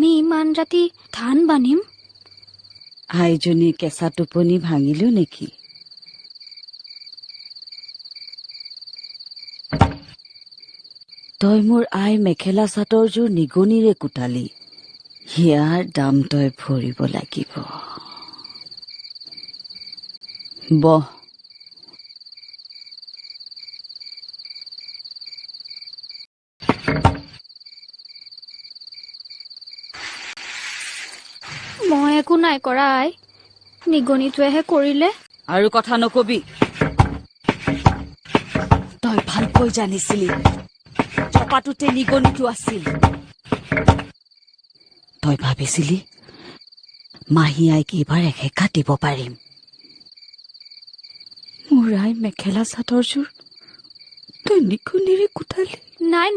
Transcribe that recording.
আমি ইমান ৰাতি ধান বান্ধিম? আইজনীৰ কেঁচা টোপনি ভাঙিলো নেকি? তই মোৰ আই মেখেলা চাদৰযোৰ নিগনিৰে কুটালি। ইয়াৰ দাম তই ভৰিব লাগিব। বহ। মই একো নাই কৰা আই, নিগনিটোৱেহে কৰিলে। আৰু কথা নকবি। তই ভালকৈ জানিছিলি চপাটোতে নিগনিটো আছিল। তই ভাবিছিলি মাহী আইক এইবাৰ এসেকা দিব পাৰিম। মোৰ আই মেখেলা চাদৰযোৰ তই নিগনিৰে কুটালি। নাই